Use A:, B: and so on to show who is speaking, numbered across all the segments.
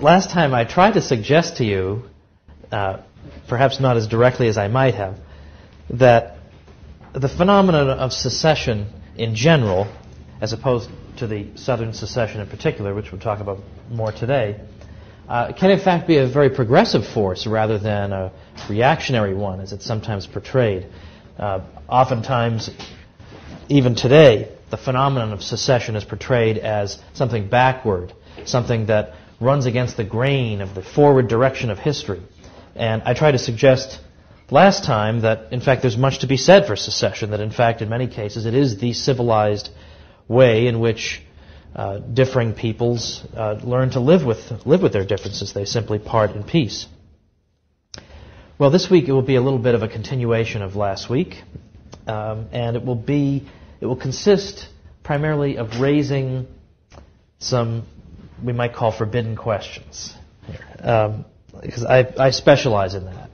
A: Last time I tried to suggest to you, perhaps not as directly as I might have, that the phenomenon of secession in general, as opposed to the Southern secession in particular, which we'll talk about more today, can in fact be a very progressive force rather than a reactionary one, as it's sometimes portrayed. Oftentimes, even today, the phenomenon of secession is portrayed as something backward, something that runs against the grain of the forward direction of history. And I tried to suggest last time that, in fact, there's much to be said for secession, that, in fact, in many cases, it is the civilized way in which differing peoples learn to live with their differences. They simply part in peace. Well, this week it will be a little bit of a continuation of last week, and it will consist primarily of raising some, we might call, forbidden questions here, because I specialize in that.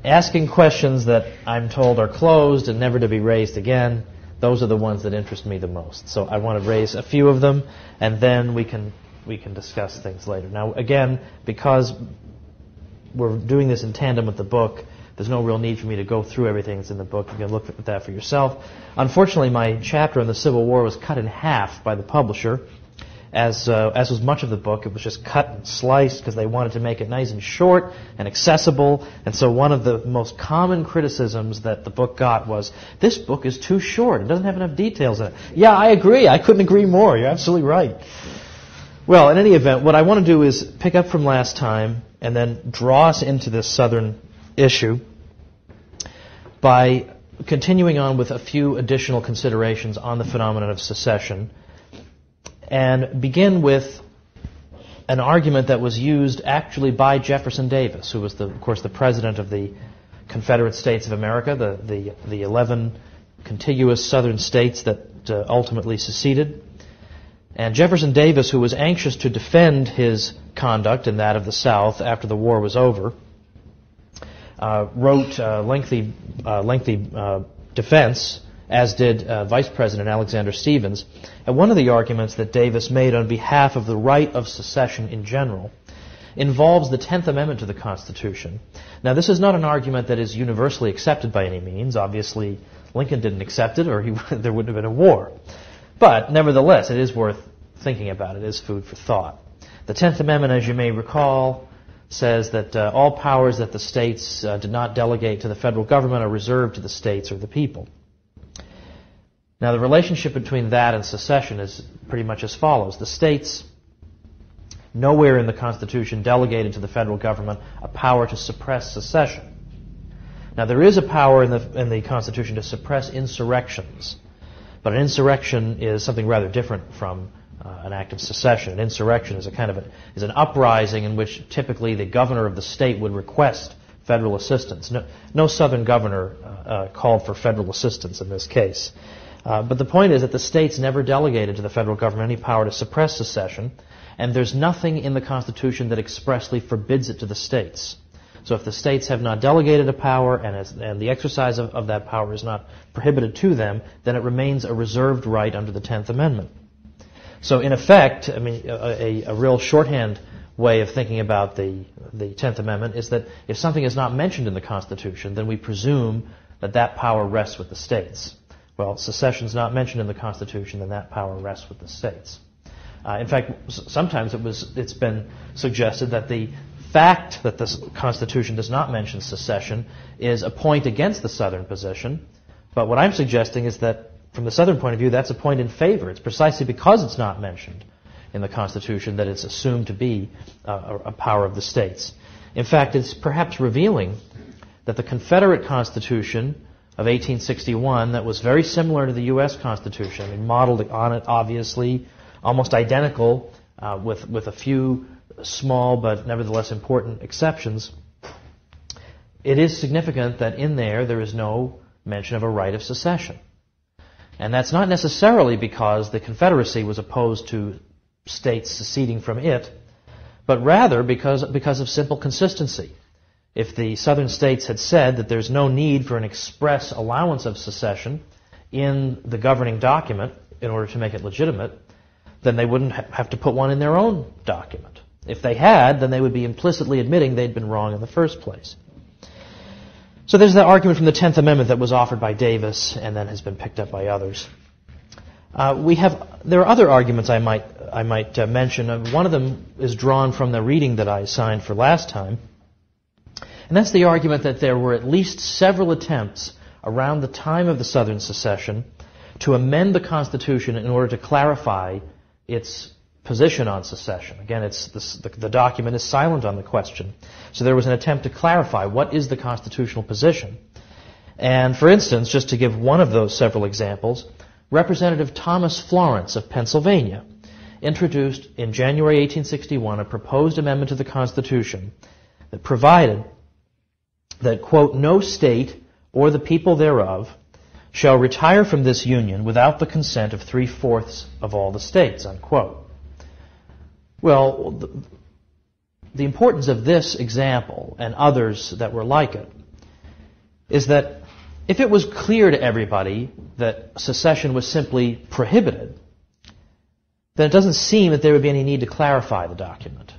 A: Asking questions that I'm told are closed and never to be raised again, those are the ones that interest me the most. So I want to raise a few of them, and then we can discuss things later. Now, again, because we're doing this in tandem with the book, there's no real need for me to go through everything that's in the book. You can look at that for yourself. Unfortunately, my chapter on the Civil War was cut in half by the publisher. As was much of the book, it was just cut and sliced because they wanted to make it nice and short and accessible. And so one of the most common criticisms that the book got was, this book is too short. It doesn't have enough details in it. Yeah, I agree. I couldn't agree more. You're absolutely right. Well, in any event, what I want to do is pick up from last time and then draw us into this Southern issue by continuing on with a few additional considerations on the phenomenon of secession, and begin with an argument that was used actually by Jefferson Davis, who was, of course, the president of the Confederate States of America, the 11 contiguous southern states that ultimately seceded. And Jefferson Davis, who was anxious to defend his conduct and that of the South after the war was over, wrote a lengthy defense, as did Vice President Alexander Stephens. And one of the arguments that Davis made on behalf of the right of secession in general involves the 10th Amendment to the Constitution. Now, this is not an argument that is universally accepted by any means. Obviously, Lincoln didn't accept it, or there wouldn't have been a war. But, nevertheless, it is worth thinking about. It is food for thought. The 10th Amendment, as you may recall, says that all powers that the states did not delegate to the federal government are reserved to the states or the people. Now, the relationship between that and secession is pretty much as follows. The states, nowhere in the Constitution, delegated to the federal government a power to suppress secession. Now, there is a power in the Constitution to suppress insurrections, but an insurrection is something rather different from an act of secession. An insurrection is is an uprising in which typically the governor of the state would request federal assistance. No Southern governor called for federal assistance in this case. But the point is that the states never delegated to the federal government any power to suppress secession, and there's nothing in the Constitution that expressly forbids it to the states. So if the states have not delegated a power and the exercise of that power is not prohibited to them, then it remains a reserved right under the 10th Amendment. So in effect, a real shorthand way of thinking about the 10th Amendment is that if something is not mentioned in the Constitution, then we presume that power rests with the states. Well, secession is not mentioned in the Constitution, then that power rests with the states. In fact, sometimes it's been suggested that the fact that the Constitution does not mention secession is a point against the Southern position. But what I'm suggesting is that, from the Southern point of view, that's a point in favor. It's precisely because it's not mentioned in the Constitution that it's assumed to be a power of the states. In fact, it's perhaps revealing that the Confederate Constitution of 1861, that was very similar to the U.S. Constitution, modeled on it, obviously, almost identical, with a few small but nevertheless important exceptions. It is significant that in there is no mention of a right of secession. And that's not necessarily because the Confederacy was opposed to states seceding from it, but rather because of simple consistency. If the Southern states had said that there's no need for an express allowance of secession in the governing document in order to make it legitimate, then they wouldn't have to put one in their own document. If they had, then they would be implicitly admitting they'd been wrong in the first place. So there's the argument from the 10th Amendment that was offered by Davis and then has been picked up by others. There are other arguments I might mention. One of them is drawn from the reading that I assigned for last time, and that's the argument that there were at least several attempts around the time of the Southern secession to amend the Constitution in order to clarify its position on secession. Again, the document is silent on the question. So there was an attempt to clarify what is the constitutional position. And for instance, just to give one of those several examples, Representative Thomas Florence of Pennsylvania introduced in January 1861 a proposed amendment to the Constitution that provided that, quote, no state or the people thereof shall retire from this union without the consent of 3/4 of all the states, unquote. Well, the importance of this example and others that were like it is that if it was clear to everybody that secession was simply prohibited, then it doesn't seem that there would be any need to clarify the document.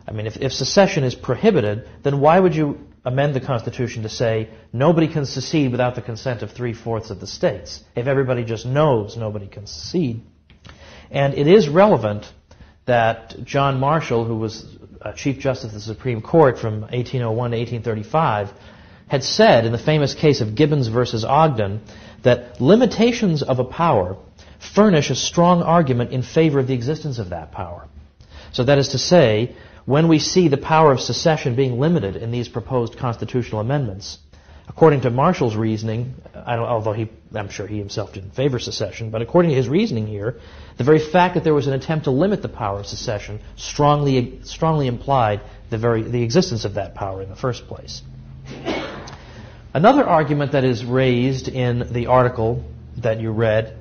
A: I mean, if secession is prohibited, then why would you amend the Constitution to say nobody can secede without the consent of 3/4 of the states, if everybody just knows nobody can secede? And it is relevant that John Marshall, who was Chief Justice of the Supreme Court from 1801 to 1835, had said in the famous case of Gibbons versus Ogden that limitations of a power furnish a strong argument in favor of the existence of that power. So that is to say, when we see the power of secession being limited in these proposed constitutional amendments, according to Marshall's reasoning, although I'm sure he himself didn't favor secession, but according to his reasoning here, the very fact that there was an attempt to limit the power of secession strongly implied the existence of that power in the first place. Another argument that is raised in the article that you read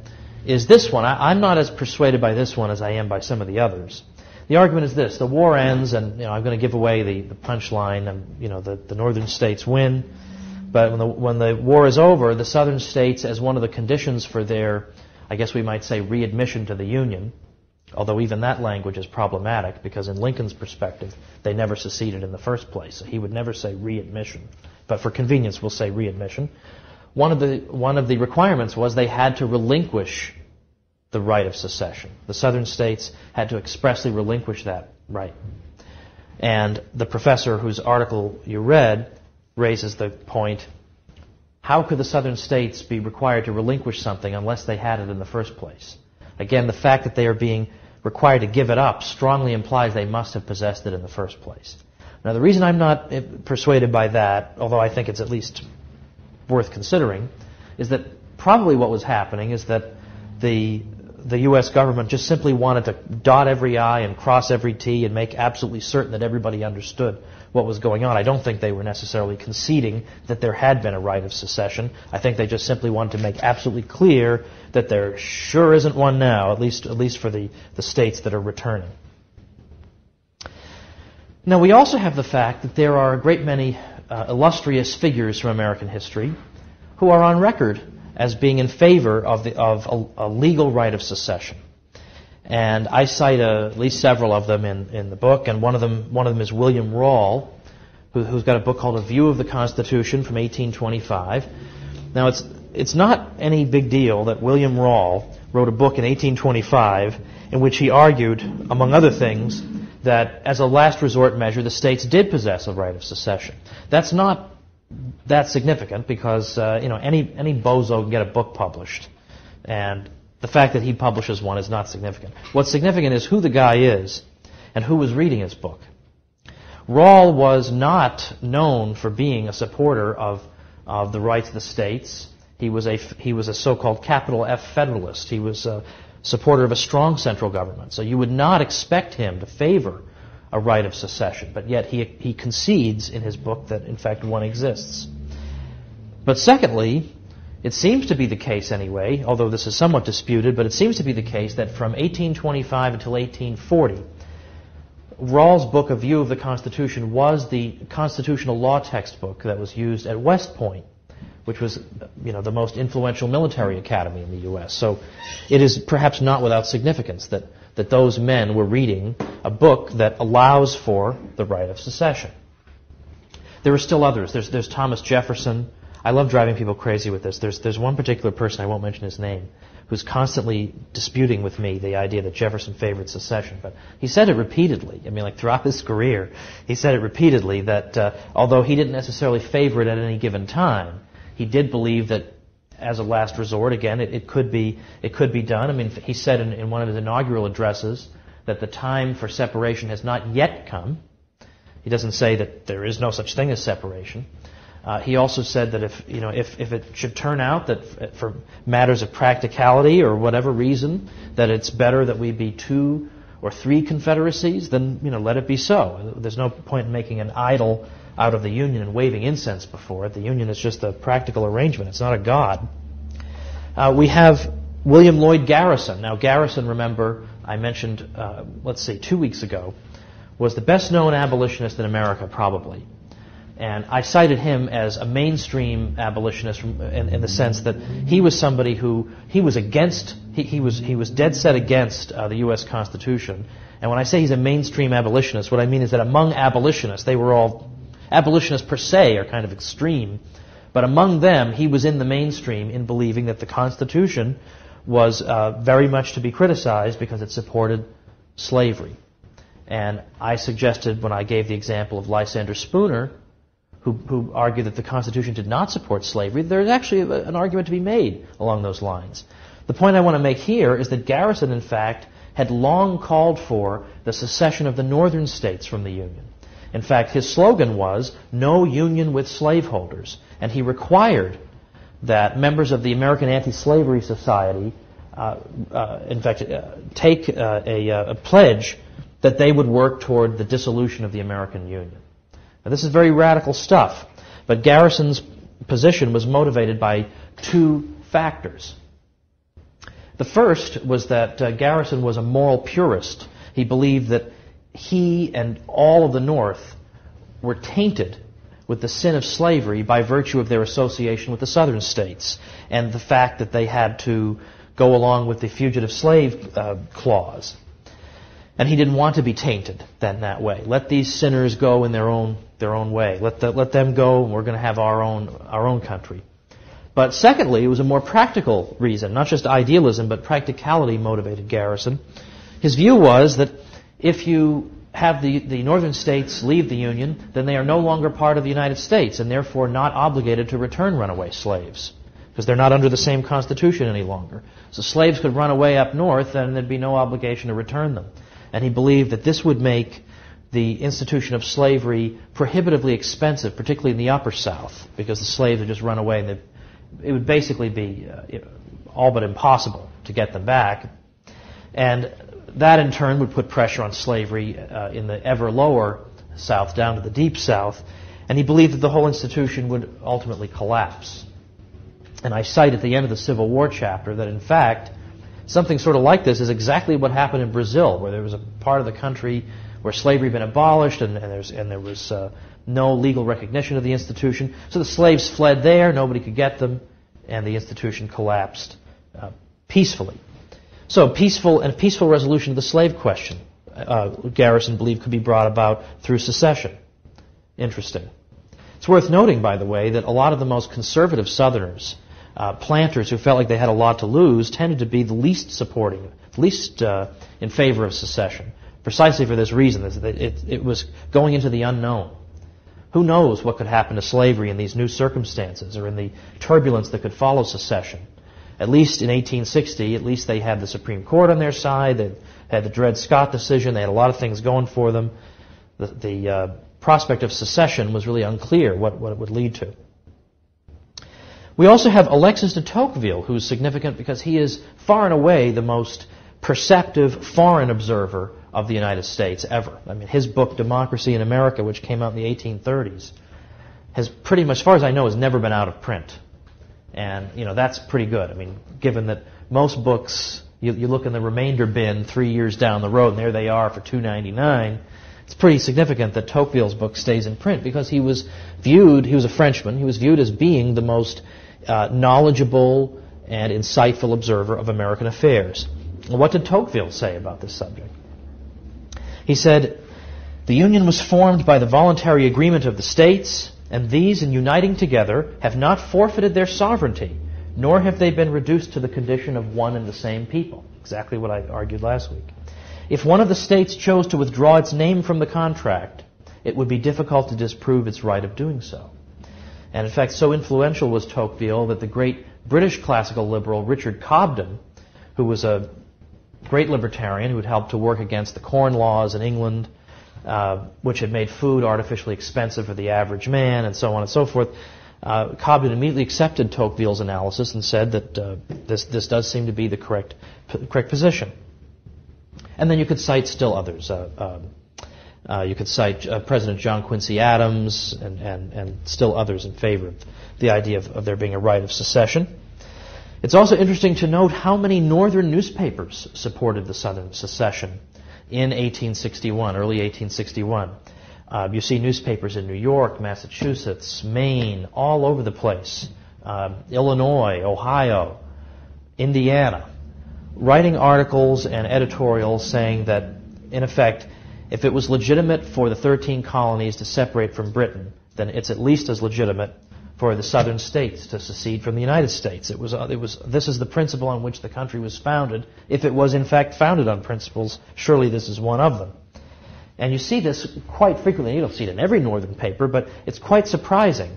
A: is this one. I'm not as persuaded by this one as I am by some of the others. The argument is this: the war ends, and I'm going to give away the punchline, and the northern states win. But when the war is over, the southern states, as one of the conditions for their, I guess we might say, readmission to the Union, although even that language is problematic because in Lincoln's perspective, they never seceded in the first place. So he would never say readmission. But for convenience, we'll say readmission. One of the requirements was they had to relinquish the right of secession. The southern states had to expressly relinquish that right. And the professor whose article you read raises the point, how could the southern states be required to relinquish something unless they had it in the first place? Again, the fact that they are being required to give it up strongly implies they must have possessed it in the first place. Now, the reason I'm not persuaded by that, although I think it's at least worth considering, is that probably what was happening is that the U.S. government just simply wanted to dot every I and cross every T and make absolutely certain that everybody understood what was going on. I don't think they were necessarily conceding that there had been a right of secession. I think they just simply wanted to make absolutely clear that there sure isn't one now, at least for the states that are returning. Now, we also have the fact that there are a great many illustrious figures from American history who are on record as being in favor of a legal right of secession. And I cite at least several of them in the book, and one of them is William Rawle, who's got a book called A View of the Constitution from 1825. Now, it's not any big deal that William Rawle wrote a book in 1825 in which he argued, among other things, that as a last resort measure, the states did possess a right of secession. That's not that significant because any bozo can get a book published, and the fact that he publishes one is not significant. What's significant is who the guy is and who was reading his book. Rawle was not known for being a supporter of the rights of the states. He was a so-called capital F Federalist. He was a supporter of a strong central government. So you would not expect him to favor a right of secession, but yet he concedes in his book that, in fact, one exists. But secondly, it seems to be the case anyway, although this is somewhat disputed, but it seems to be the case that from 1825 until 1840, Rawle's book, A View of the Constitution, was the constitutional law textbook that was used at West Point, which was, the most influential military academy in the U.S. So it is perhaps not without significance that that those men were reading a book that allows for the right of secession. There are still others. There's Thomas Jefferson. I love driving people crazy with this. There's one particular person, I won't mention his name, who's constantly disputing with me the idea that Jefferson favored secession. But he said it repeatedly. I mean, like throughout his career, he said it repeatedly that although he didn't necessarily favor it at any given time, he did believe that as a last resort, again, it could be done. I mean, he said in one of his inaugural addresses that the time for separation has not yet come. He doesn't say that there is no such thing as separation. He also said that if it should turn out that for matters of practicality or whatever reason that it's better that we be 2 or 3 confederacies, then let it be so. There's no point in making an idol out of the Union and waving incense before it. The Union is just a practical arrangement. It's not a god. We have William Lloyd Garrison. Now, Garrison, remember, I mentioned, 2 weeks ago, was the best-known abolitionist in America, probably. And I cited him as a mainstream abolitionist in the sense that he was somebody who he was against. He was dead set against the U.S. Constitution. And when I say he's a mainstream abolitionist, what I mean is that among abolitionists, they were all abolitionists per se are kind of extreme, but among them, he was in the mainstream in believing that the Constitution was very much to be criticized because it supported slavery. And I suggested when I gave the example of Lysander Spooner, who argued that the Constitution did not support slavery, there's actually an argument to be made along those lines. The point I want to make here is that Garrison, in fact, had long called for the secession of the northern states from the Union. In fact, his slogan was, "No union with slaveholders." And he required that members of the American Anti-Slavery Society, take a pledge that they would work toward the dissolution of the American Union. Now, this is very radical stuff, but Garrison's position was motivated by 2 factors. The first was that Garrison was a moral purist. He believed that he and all of the North were tainted with the sin of slavery by virtue of their association with the southern states and the fact that they had to go along with the fugitive slave clause. And he didn't want to be tainted that way. Let these sinners go in their own way. Let them go, and we're going to have our own country. But secondly, it was a more practical reason, not just idealism, but practicality motivated Garrison. His view was that if you have the northern states leave the Union, then they are no longer part of the United States, and therefore not obligated to return runaway slaves, because they're not under the same Constitution any longer. So slaves could run away up north, and there'd be no obligation to return them. And he believed that this would make the institution of slavery prohibitively expensive, particularly in the upper South, because the slaves would just run away, and it would basically be all but impossible to get them back. And that, in turn, would put pressure on slavery in the ever lower South, down to the deep South, and he believed that the whole institution would ultimately collapse. And I cite at the end of the Civil War chapter that, in fact, something sort of like this is exactly what happened in Brazil, where there was a part of the country where slavery had been abolished and there was no legal recognition of the institution. So the slaves fled there, nobody could get them, and the institution collapsed peacefully. So peaceful resolution of the slave question, Garrison believed could be brought about through secession. Interesting. It's worth noting, by the way, that a lot of the most conservative Southerners, planters who felt like they had a lot to lose, tended to be the least in favor of secession, precisely for this reason. It was going into the unknown. Who knows what could happen to slavery in these new circumstances or in the turbulence that could follow secession? At least in 1860, at least they had the Supreme Court on their side. They had the Dred Scott decision. They had a lot of things going for them. The prospect of secession was really unclear what it would lead to. We also have Alexis de Tocqueville, who's significant because he is far and away the most perceptive foreign observer of the United States ever. I mean, his book, Democracy in America, which came out in the 1830s, has pretty much, as far as I know, has never been out of print. And, that's pretty good. I mean, given that most books, you look in the remainder bin 3 years down the road, and there they are for $2.99, it's pretty significant that Tocqueville's book stays in print because he was a Frenchman, he was viewed as being the most knowledgeable and insightful observer of American affairs. What did Tocqueville say about this subject? He said, "The Union was formed by the voluntary agreement of the states, and these, in uniting together, have not forfeited their sovereignty, nor have they been reduced to the condition of one and the same people." Exactly what I argued last week. "If one of the states chose to withdraw its name from the contract, it would be difficult to disprove its right of doing so." And in fact, so influential was Tocqueville that the great British classical liberal Richard Cobden, who was a great libertarian who had helped to work against the Corn Laws in England, which had made food artificially expensive for the average man, and so on and so forth, Cobden immediately accepted Tocqueville's analysis and said that this does seem to be the correct position. And then you could cite still others. You could cite President John Quincy Adams and still others in favor of the idea of there being a right of secession. It's also interesting to note how many northern newspapers supported the Southern secession in 1861, early 1861. You see newspapers in New York, Massachusetts, Maine, all over the place, Illinois, Ohio, Indiana, writing articles and editorials saying that, in effect, if it was legitimate for the 13 colonies to separate from Britain, then it's at least as legitimate for the southern states to secede from the United States. This is the principle on which the country was founded. If it was in fact founded on principles, surely this is one of them. And you see this quite frequently. You don't see it in every northern paper, but it's quite surprising.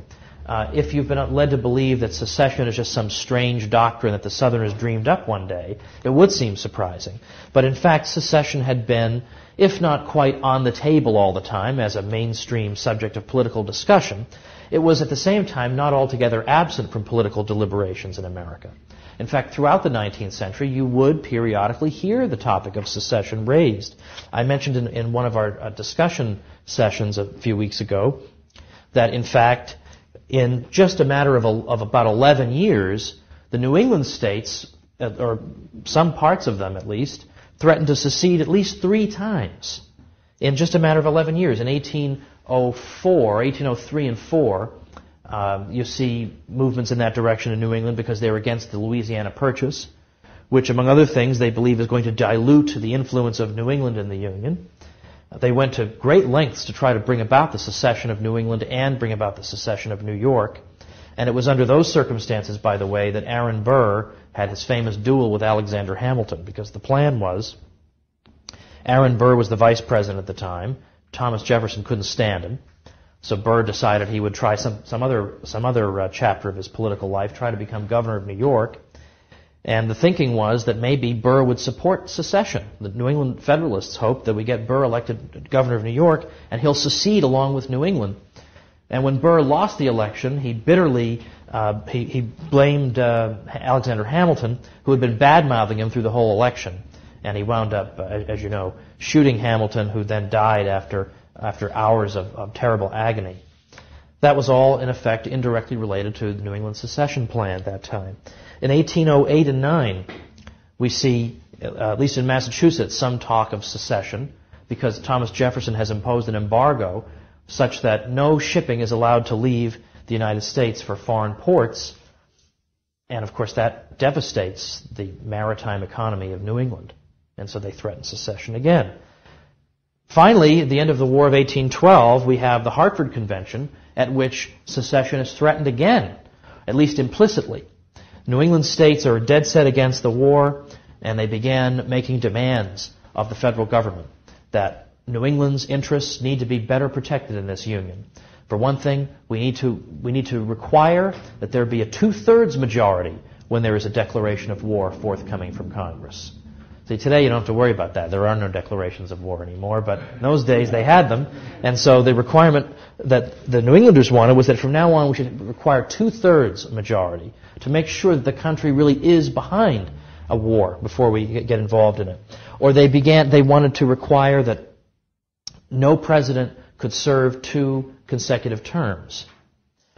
A: If you've been led to believe that secession is just some strange doctrine that the Southerners dreamed up one day, it would seem surprising. But in fact, secession had been, if not quite on the table all the time as a mainstream subject of political discussion, it was at the same time not altogether absent from political deliberations in America. In fact, throughout the 19th century, you would periodically hear the topic of secession raised. I mentioned in one of our discussion sessions a few weeks ago that, in fact, in just a matter of about 11 years, the New England states, or some parts of them at least, threatened to secede at least 3 times in just a matter of 11 years. In 1803 and 4, you see movements in that direction in New England because they were against the Louisiana Purchase, which, among other things, they believe is going to dilute the influence of New England in the Union. They went to great lengths to try to bring about the secession of New England and bring about the secession of New York. And it was under those circumstances, by the way, that Aaron Burr had his famous duel with Alexander Hamilton, because the plan was Aaron Burr was the vice president at the time. Thomas Jefferson couldn't stand him. So Burr decided he would try some other chapter of his political life, try to become governor of New York. And the thinking was that maybe Burr would support secession. The New England Federalists hoped that we get Burr elected governor of New York, and he'll secede along with New England. And when Burr lost the election, he bitterly he blamed Alexander Hamilton, who had been bad-mouthing him through the whole election. And he wound up, as you know, shooting Hamilton, who then died after hours of terrible agony. That was all, in effect, indirectly related to the New England secession plan at that time. In 1808 and 9, we see, at least in Massachusetts, some talk of secession because Thomas Jefferson has imposed an embargo such that no shipping is allowed to leave the United States for foreign ports. And, of course, that devastates the maritime economy of New England. And so they threaten secession again. Finally, at the end of the War of 1812, we have the Hartford Convention, at which secession is threatened again, at least implicitly. New England states are dead set against the war, and they began making demands of the federal government that New England's interests need to be better protected in this union. For one thing, we need to require that there be a 2/3 majority when there is a declaration of war forthcoming from Congress. See, today you don't have to worry about that. There are no declarations of war anymore, but in those days they had them. And so the requirement that the New Englanders wanted was that from now on we should require 2/3 majority to make sure that the country really is behind a war before we get involved in it. Or they wanted to require that no president could serve 2 consecutive terms.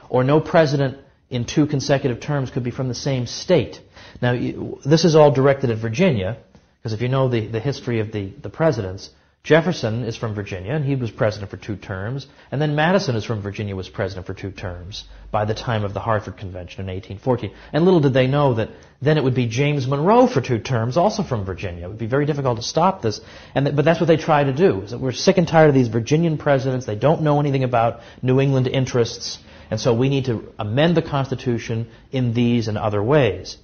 A: Or no president in 2 consecutive terms could be from the same state. Now, this is all directed at Virginia, because if you know the history of the presidents, Jefferson is from Virginia, and he was president for 2 terms. And then Madison is from Virginia, was president for 2 terms by the time of the Hartford Convention in 1814. And little did they know that then it would be James Monroe for 2 terms, also from Virginia. It would be very difficult to stop this. But that's what they try to do. Is that we're sick and tired of these Virginian presidents. They don't know anything about New England interests. And so we need to amend the Constitution in these and other ways.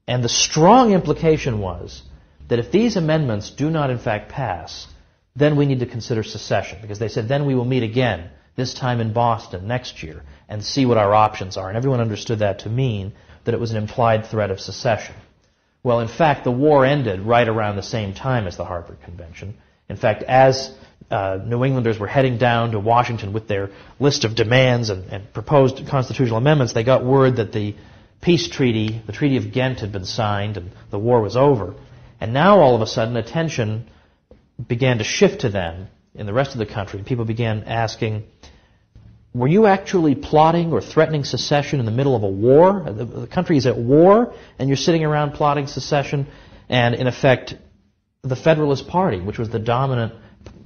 A: And the strong implication was that if these amendments do not in fact pass, then we need to consider secession. Because they said, then we will meet again, this time in Boston next year, and see what our options are. And everyone understood that to mean that it was an implied threat of secession. Well, in fact, the war ended right around the same time as the Hartford Convention. In fact, as New Englanders were heading down to Washington with their list of demands and proposed constitutional amendments, they got word that the peace treaty, the Treaty of Ghent, had been signed and the war was over. And now, all of a sudden, attention began to shift to them in the rest of the country. People began asking, were you actually plotting or threatening secession in the middle of a war? The country is at war, and you're sitting around plotting secession. And, in effect, the Federalist Party, which was the dominant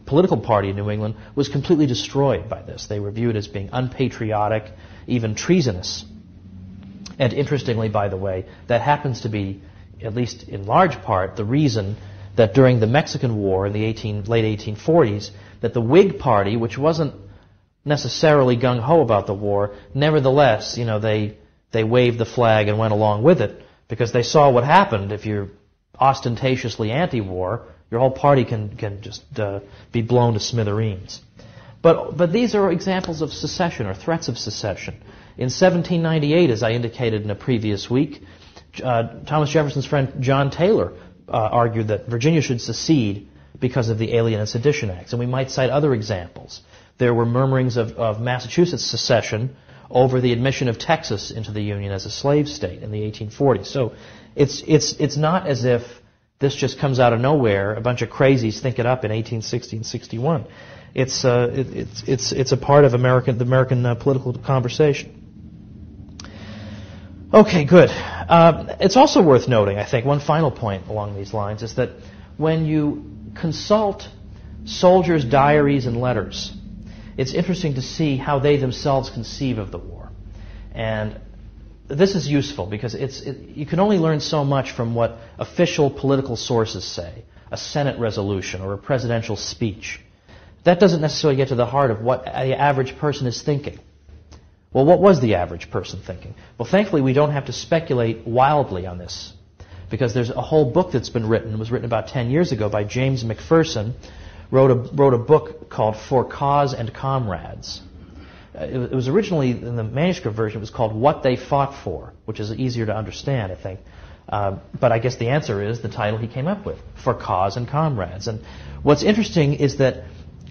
A: political party in New England, was completely destroyed by this. They were viewed as being unpatriotic, even treasonous. And interestingly, by the way, that happens to be, at least in large part, the reason that during the Mexican War in the late 1840s, that the Whig Party, which wasn't necessarily gung-ho about the war, nevertheless, they waved the flag and went along with it, because they saw what happened if you're ostentatiously anti-war. Your whole party can just be blown to smithereens. But these are examples of secession or threats of secession. In 1798, as I indicated in a previous week, Thomas Jefferson's friend John Taylor argued that Virginia should secede because of the Alien and Sedition Acts. And we might cite other examples. There were murmurings of Massachusetts secession over the admission of Texas into the Union as a slave state in the 1840s. So it's not as if this just comes out of nowhere. A bunch of crazies think it up in 1860 and 61. It's a part of the American political conversation. Okay, good. It's also worth noting, I think, one final point along these lines is that when you consult soldiers' diaries and letters, it's interesting to see how they themselves conceive of the war. And this is useful because you can only learn so much from what official political sources say, a Senate resolution or a presidential speech. That doesn't necessarily get to the heart of what the average person is thinking. Well, what was the average person thinking? Well, thankfully, we don't have to speculate wildly on this, because there's a whole book that's been written. It was written about 10 years ago by James McPherson. Wrote a book called For Cause and Comrades. It was originally, in the manuscript version, it was called What They Fought For, which is easier to understand, I think. But I guess the answer is the title he came up with, For Cause and Comrades. And what's interesting is that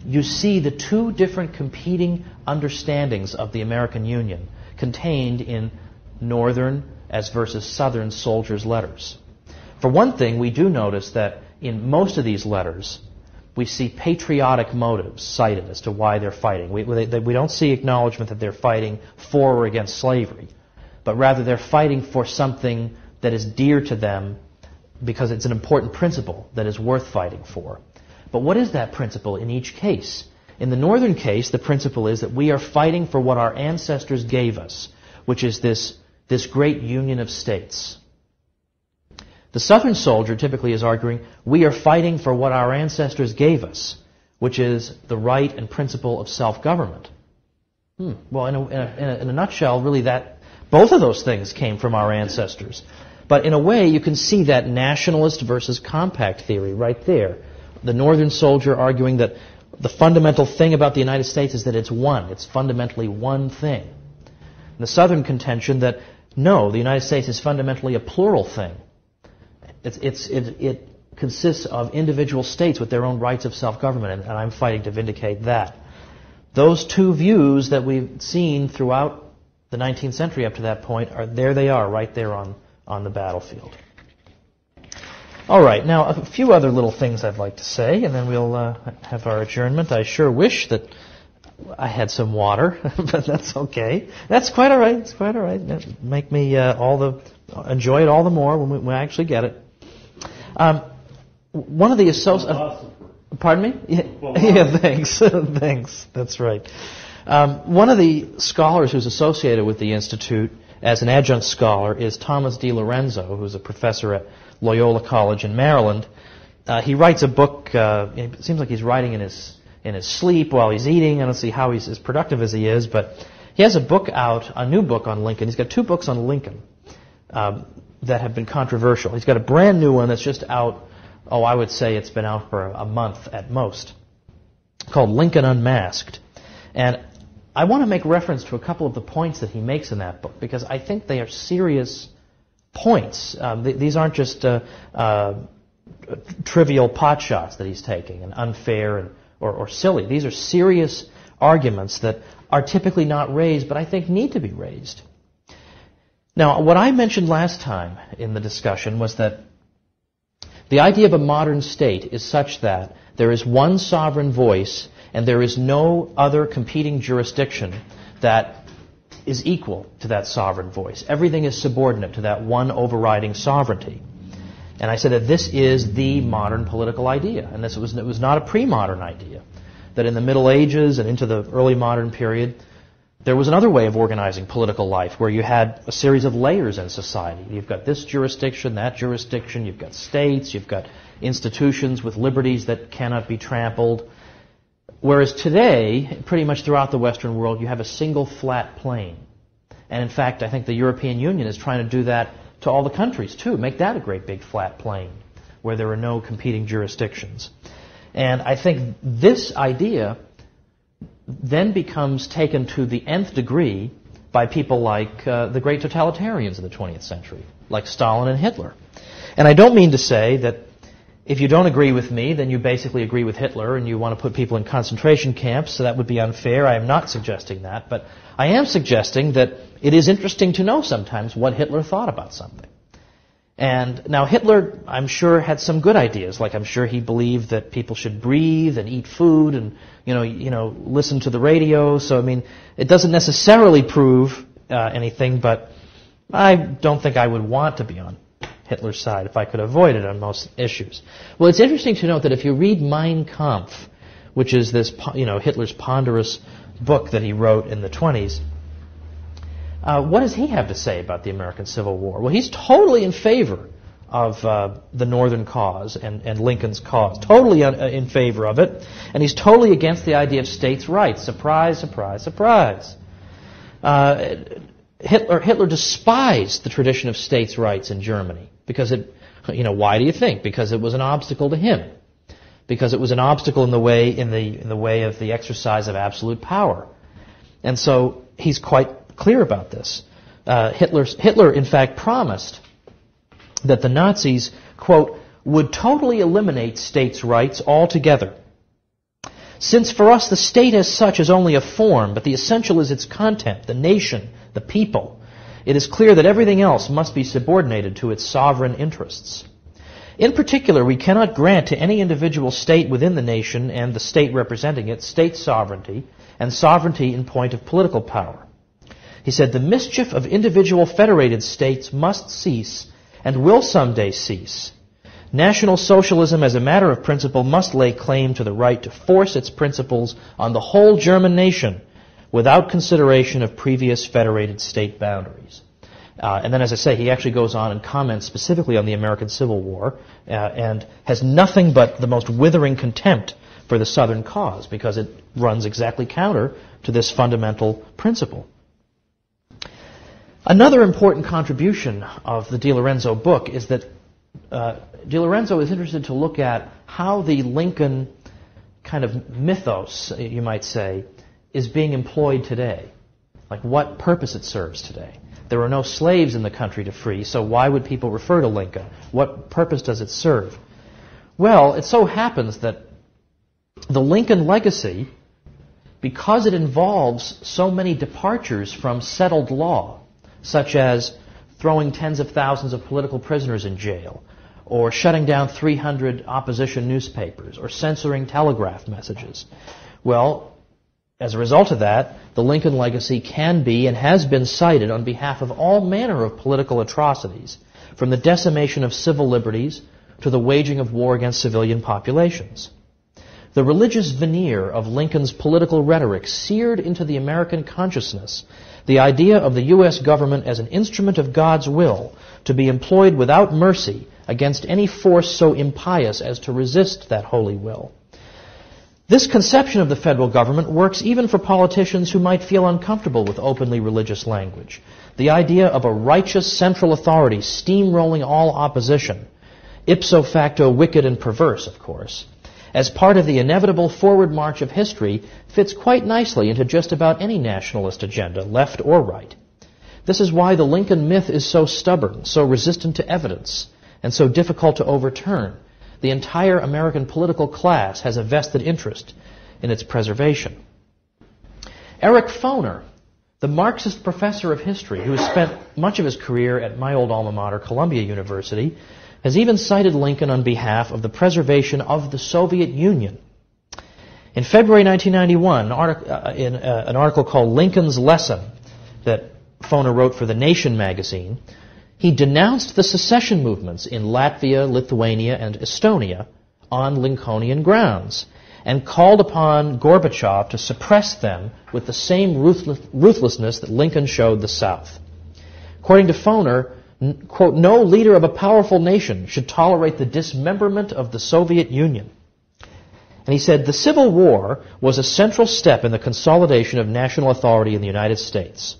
A: you see the 2 different competing understandings of the American Union contained in Northern as versus Southern soldiers' letters. For one thing, we do notice that in most of these letters, we see patriotic motives cited as to why they're fighting. We don't see acknowledgement that they're fighting for or against slavery, but rather they're fighting for something that is dear to them because it's an important principle that is worth fighting for. But what is that principle in each case? In the Northern case, the principle is that we are fighting for what our ancestors gave us, which is this great union of states. The Southern soldier typically is arguing, we are fighting for what our ancestors gave us, which is the right and principle of self-government. Well, in a nutshell, really both of those things came from our ancestors. But in a way, you can see that nationalist versus compact theory right there. The Northern soldier arguing that the fundamental thing about the United States is that it's one. It's fundamentally one thing. And the Southern contention that, no, the United States is fundamentally a plural thing. It consists of individual states with their own rights of self-government, and I'm fighting to vindicate that. Those 2 views that we've seen throughout the 19th century up to that point, they are right there on the battlefield. All right, now a few other little things I'd like to say, and then we'll have our adjournment. I sure wish that I had some water, but that's okay. That's quite all right. It's quite all right. Make me enjoy it all the more when we actually get it. One of the Pardon me? Yeah, thanks. Thanks. That's right. One of the scholars who's associated with the Institute as an adjunct scholar is Thomas DiLorenzo, who's a professor at Loyola College in Maryland. He writes a book. It seems like he's writing in his sleep while he's eating. I don't see how he's as productive as he is, but he has a book out, a new book on Lincoln. He's got 2 books on Lincoln that have been controversial. He's got a brand new one that's just out. I would say it's been out for a month at most, called Lincoln Unmasked. And I want to make reference to a couple of the points that he makes in that book, because I think they are serious points. These aren't just trivial pot shots that he's taking, and unfair or silly. These are serious arguments that are typically not raised, but I think need to be raised. Now, what I mentioned last time in the discussion was that the idea of a modern state is such that there is one sovereign voice and there is no other competing jurisdiction that is equal to that sovereign voice. Everything is subordinate to that one overriding sovereignty. And I said that this is the modern political idea, and it was not a pre-modern idea. That in the Middle Ages and into the early modern period, there was another way of organizing political life where you had a series of layers in society. You've got this jurisdiction, that jurisdiction, you've got states, you've got institutions with liberties that cannot be trampled. Whereas today, pretty much throughout the Western world, you have a single flat plane. And in fact, I think the European Union is trying to do that to all the countries too. Make that a great big flat plane where there are no competing jurisdictions. And I think this idea then becomes taken to the nth degree by people like the great totalitarians of the 20th century, like Stalin and Hitler. And I don't mean to say that if you don't agree with me, then you basically agree with Hitler and you want to put people in concentration camps, so that would be unfair. I am not suggesting that, but I am suggesting that it is interesting to know sometimes what Hitler thought about something. And now Hitler, I'm sure, had some good ideas. Like I'm sure he believed that people should breathe and eat food and listen to the radio. So I mean, it doesn't necessarily prove anything, but I don't think I would want to be on Hitler's side if I could avoid it on most issues. Well, it's interesting to note that if you read Mein Kampf, which is this Hitler's ponderous book that he wrote in the 1920s. What does he have to say about the American Civil War? Well, he's totally in favor of the Northern cause and Lincoln's cause. Totally in favor of it. And he's totally against the idea of states' rights. Surprise, surprise, surprise. Hitler despised the tradition of states' rights in Germany because why do you think? Because it was an obstacle to him. Because it was an obstacle in the way of the exercise of absolute power. And so he's quite clear about this. Hitler, in fact, promised that the Nazis, quote, would totally eliminate states' rights altogether. Since for us the state as such is only a form, but the essential is its content, the nation, the people, it is clear that everything else must be subordinated to its sovereign interests. In particular, we cannot grant to any individual state within the nation and the state representing it state sovereignty and sovereignty in point of political power. He said, the mischief of individual federated states must cease and will someday cease. National Socialism as a matter of principle must lay claim to the right to force its principles on the whole German nation without consideration of previous federated state boundaries. And then, as I say, he actually goes on and comments specifically on the American Civil War and has nothing but the most withering contempt for the Southern cause because it runs exactly counter to this fundamental principle. Another important contribution of the DiLorenzo book is that DiLorenzo is interested to look at how the Lincoln kind of mythos, you might say, is being employed today. Like what purpose it serves today. There are no slaves in the country to free, so why would people refer to Lincoln? What purpose does it serve? Well, it so happens that the Lincoln legacy, because it involves so many departures from settled law, such as throwing tens of thousands of political prisoners in jail, or shutting down 300 opposition newspapers, or censoring telegraph messages. Well, as a result of that, the Lincoln legacy can be and has been cited on behalf of all manner of political atrocities, from the decimation of civil liberties to the waging of war against civilian populations. The religious veneer of Lincoln's political rhetoric seared into the American consciousness the idea of the U.S. government as an instrument of God's will to be employed without mercy against any force so impious as to resist that holy will. This conception of the federal government works even for politicians who might feel uncomfortable with openly religious language. The idea of a righteous central authority steamrolling all opposition, ipso facto wicked and perverse, of course, as part of the inevitable forward march of history, fits quite nicely into just about any nationalist agenda, left or right. This is why the Lincoln myth is so stubborn, so resistant to evidence, and so difficult to overturn. The entire American political class has a vested interest in its preservation. Eric Foner, the Marxist professor of history who has spent much of his career at my old alma mater, Columbia University, has even cited Lincoln on behalf of the preservation of the Soviet Union. In February 1991, in an article called Lincoln's Lesson that Foner wrote for The Nation magazine, he denounced the secession movements in Latvia, Lithuania, and Estonia on Lincolnian grounds and called upon Gorbachev to suppress them with the same ruthlessness that Lincoln showed the South. According to Foner, quote, no leader of a powerful nation should tolerate the dismemberment of the Soviet Union. And he said, the Civil War was a central step in the consolidation of national authority in the United States.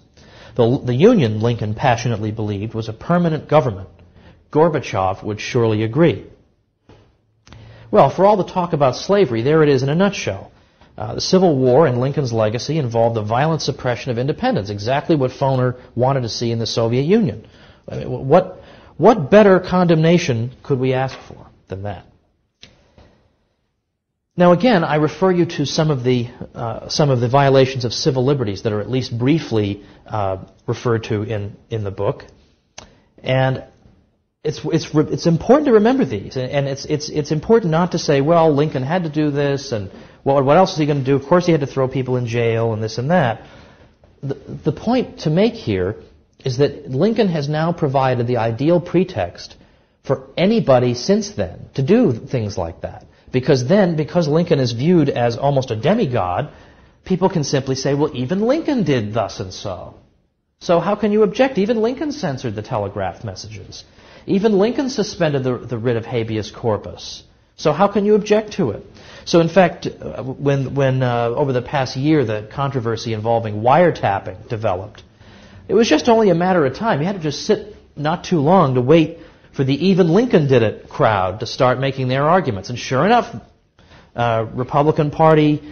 A: The Union, Lincoln passionately believed, was a permanent government. Gorbachev would surely agree. Well, for all the talk about slavery, there it is in a nutshell. The Civil War and Lincoln's legacy involved the violent suppression of independence, exactly what Foner wanted to see in the Soviet Union. I mean, what better condemnation could we ask for than that? Now, again, I refer you to some of the violations of civil liberties that are at least briefly referred to in the book, and it's important to remember these, and it's important not to say, well, Lincoln had to do this, and well, what else is he going to do? Of course, he had to throw people in jail and this and that. The point to make here is that Lincoln has now provided the ideal pretext for anybody since then to do things like that. Because Lincoln is viewed as almost a demigod, people can simply say, well, even Lincoln did thus and so. So how can you object? Even Lincoln censored the telegraph messages. Even Lincoln suspended the writ of habeas corpus. So how can you object to it? So in fact, when over the past year the controversy involving wiretapping developed, it was just only a matter of time. You had to just sit not too long to wait for the even Lincoln did it crowd to start making their arguments. And sure enough, Republican Party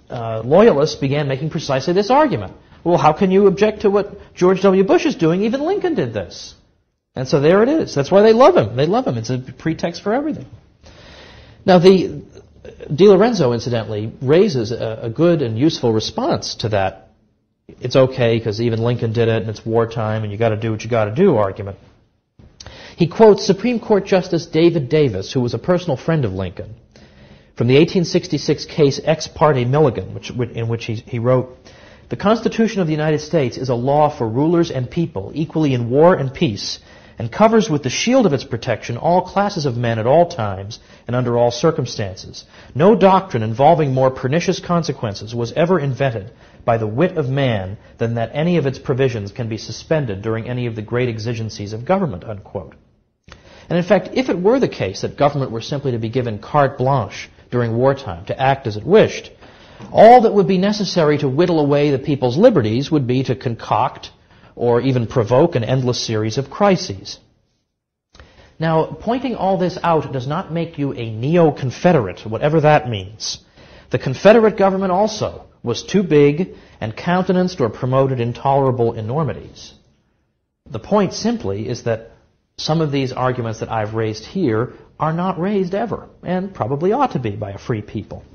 A: loyalists began making precisely this argument. Well, how can you object to what George W. Bush is doing? Even Lincoln did this. And so there it is. That's why they love him. They love him. It's a pretext for everything. Now, the DiLorenzo, incidentally, raises a good and useful response to that. It's okay because even Lincoln did it and it's wartime and you got to do what you got to do argument. He quotes Supreme Court Justice David Davis, who was a personal friend of Lincoln, from the 1866 case Ex parte Milligan, in which he wrote, the Constitution of the United States is a law for rulers and people, equally in war and peace, and covers with the shield of its protection all classes of men at all times and under all circumstances. No doctrine involving more pernicious consequences was ever invented by the wit of man than that any of its provisions can be suspended during any of the great exigencies of government, unquote. And in fact, if it were the case that government were simply to be given carte blanche during wartime to act as it wished, all that would be necessary to whittle away the people's liberties would be to concoct or even provoke an endless series of crises. Now, pointing all this out does not make you a neo-Confederate, whatever that means. The Confederate government also was too big and countenanced or promoted intolerable enormities. The point simply is that some of these arguments that I've raised here are not raised ever, and probably ought to be by a free people.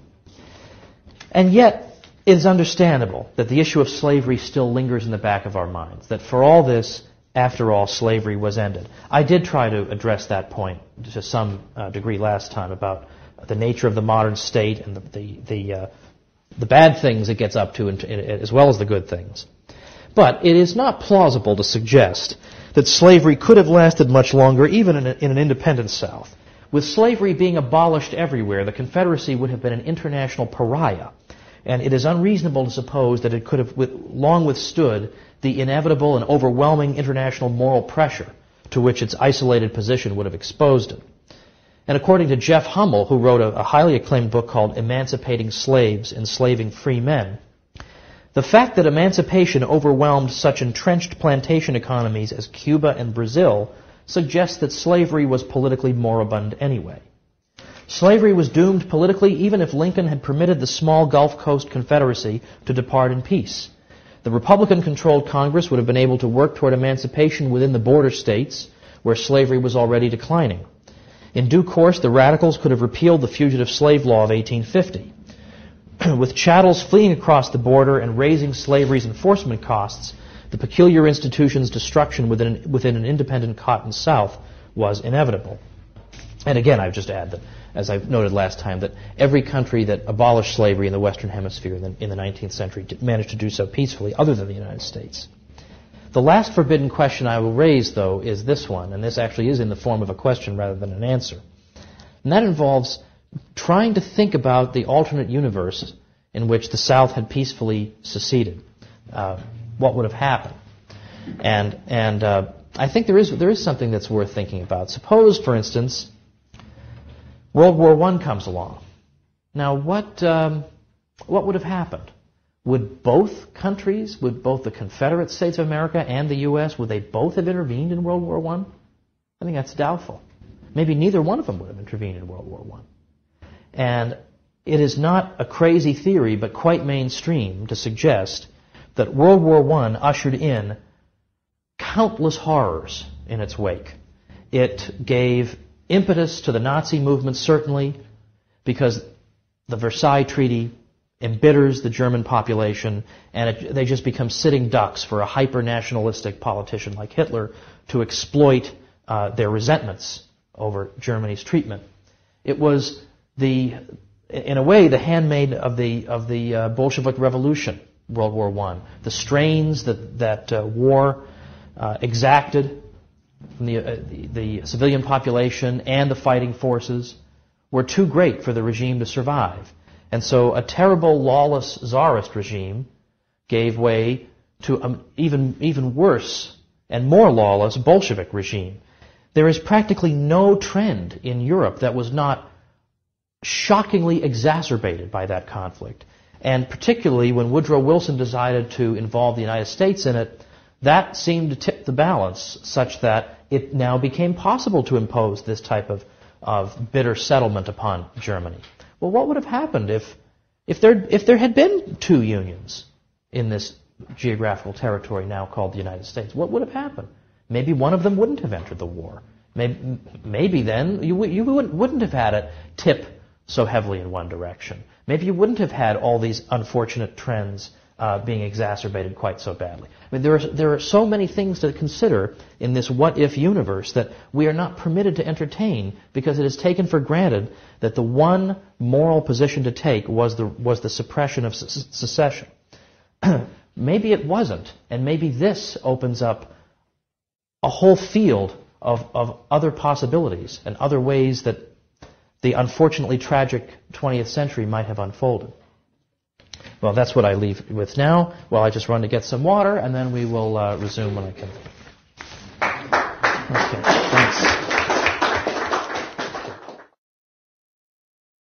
A: And yet, it is understandable that the issue of slavery still lingers in the back of our minds, that for all this, after all, slavery was ended. I did try to address that point to some degree last time about the nature of the modern state and the bad things it gets up to as well as the good things. But it is not plausible to suggest that slavery could have lasted much longer even in an independent South. with slavery being abolished everywhere, the Confederacy would have been an international pariah, and it is unreasonable to suppose that it could have long withstood the inevitable and overwhelming international moral pressure to which its isolated position would have exposed it. And according to Jeff Hummel, who wrote a highly acclaimed book called Emancipating Slaves, Enslaving Free Men, the fact that emancipation overwhelmed such entrenched plantation economies as Cuba and Brazil suggests that slavery was politically moribund anyway. Slavery was doomed politically even if Lincoln had permitted the small Gulf Coast Confederacy to depart in peace. The Republican-controlled Congress would have been able to work toward emancipation within the border states where slavery was already declining. In due course, the radicals could have repealed the Fugitive Slave Law of 1850. With chattels fleeing across the border and raising slavery's enforcement costs, the peculiar institution's destruction within an independent cotton South was inevitable. And again, I would just add that, as I've noted last time, that every country that abolished slavery in the Western Hemisphere in the 19th century managed to do so peacefully, other than the United States. The last forbidden question I will raise, though, is this one, and this actually is in the form of a question rather than an answer. And that involves trying to think about the alternate universe in which the South had peacefully seceded. What would have happened? And I think there is something that's worth thinking about. Suppose, for instance, World War I comes along. Now, what would have happened? Would both countries, would both the Confederate States of America and the U.S., would they both have intervened in World War I? I think that's doubtful. Maybe neither one of them would have intervened in World War I. And it is not a crazy theory, but quite mainstream to suggest that World War I ushered in countless horrors in its wake. It gave impetus to the Nazi movement, certainly, because the Versailles Treaty embitters the German population, and they just become sitting ducks for a hyper-nationalistic politician like Hitler to exploit their resentments over Germany's treatment. It was in a way, the handmaid of the Bolshevik Revolution, World War I. The strains that war exacted from the civilian population and the fighting forces were too great for the regime to survive. And so a terrible, lawless Tsarist regime gave way to an even worse and more lawless Bolshevik regime. There is practically no trend in Europe that was not shockingly exacerbated by that conflict. And particularly when Woodrow Wilson decided to involve the United States in it, that seemed to tip the balance such that it now became possible to impose this type of bitter settlement upon Germany. Well, what would have happened if there had been two unions in this geographical territory now called the United States? What would have happened? Maybe one of them wouldn't have entered the war. Maybe then you wouldn't have had it tip so heavily in one direction. Maybe you wouldn't have had all these unfortunate trends being exacerbated quite so badly. I mean, there are so many things to consider in this what-if universe that we are not permitted to entertain because it is taken for granted that the one moral position to take was the suppression of secession. Maybe it wasn't, and maybe this opens up a whole field of other possibilities and other ways that the unfortunately tragic 20th century might have unfolded. Well, that's what I leave with now. Well, I just run to get some water, and then we will resume when I can. Okay, thanks.